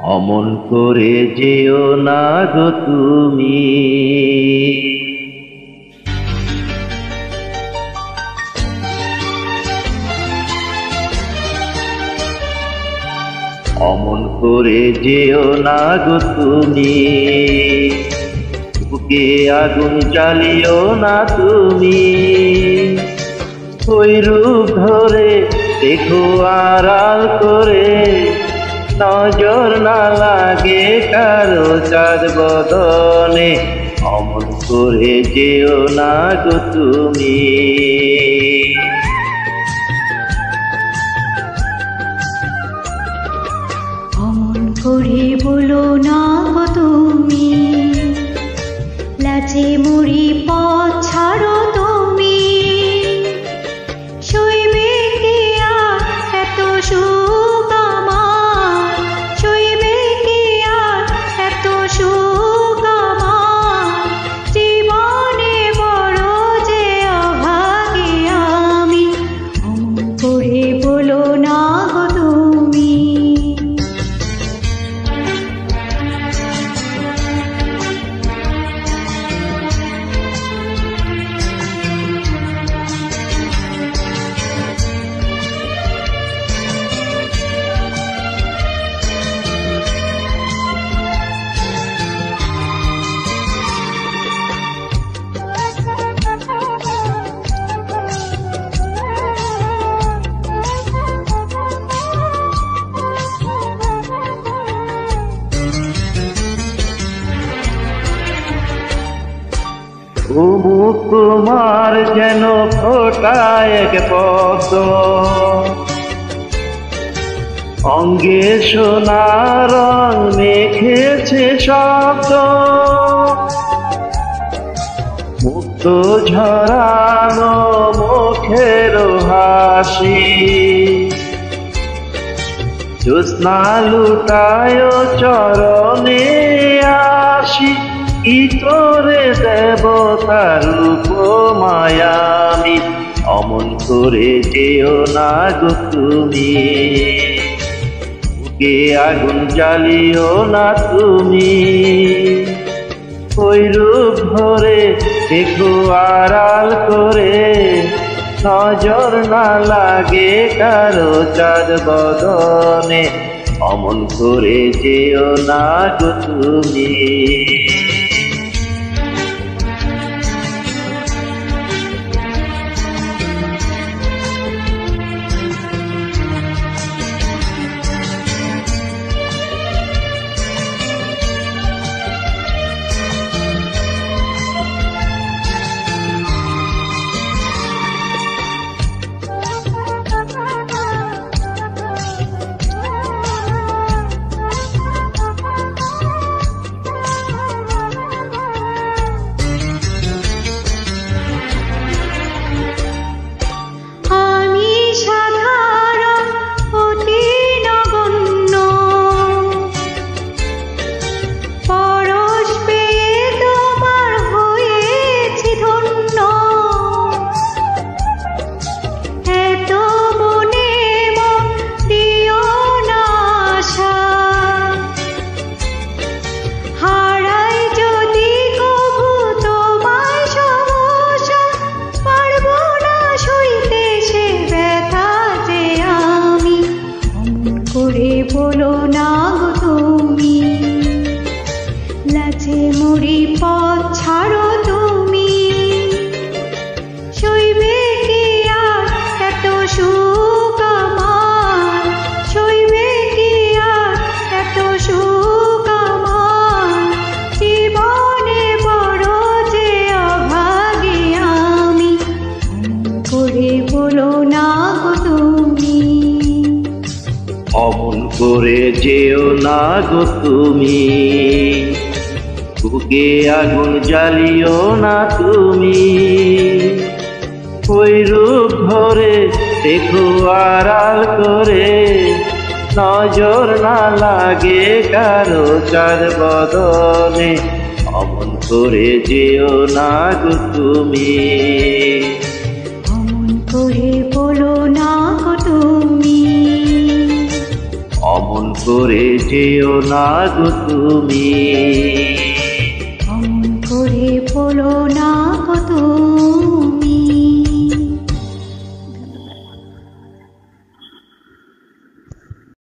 অমন করে যেও না গো তুমি। অমন করে যেও না গো তুমি, বুকে আগুন জ্বালিও না তুমি। ওই রূপ ধরে দেখো আড়াল করে, নজর না লাগে কারো চাঁদ বদনে। অমন করে যেও না গো তুমি। অমন করে বলো না গো তুমি, লাজে মরি পথ ছাড়ো তুমি। সইবে কি আর এত সুখ আমার, সইবে কি আর এত সুখ আমার। জীবনে বড় যে অভাগী আমি, অমন করে বলো না গো তুমি। মুখ তোমার যেন ফোটায় এক পদ্ম, অঙ্গে সোনা রং মেখেছে শব্দ। মুক্ত ঝরানো মুখের হাসি, জ্যোৎস্না লুটায় চরণে আসি। কি করে দেব তার উপমায়ামি, অমন করে যেও না গো তুমি। বুকে আগুন জ্বালিও না তুমি। ওই রূপ ধরে দেখো আড়াল করে, নজর না লাগে কারো চাঁদ বদনে। অমন করে যেও না গো তুমি। বলো না গো তুমি, লাজে মরি পথ ছাড়ো তুমি। সইবে কি আর এত সুখ আমার, সইবে কি আর এত সুখ আমার। জীবনে বড় যে অভাগী আমি, করে বলো না গো তুমি। অমন করে যেও না গো তুমি, বুকে আগুন জ্বালিও না তুমি। ওই রূপ ধরে দেখো আড়াল করে, নজর না লাগে কারো চাঁদ বদনে। অমন করে যেও না গো তুমি। অমন করে বলো না গো তুমি। অমন করে যেও না গো তুমি। অমন করে বলো না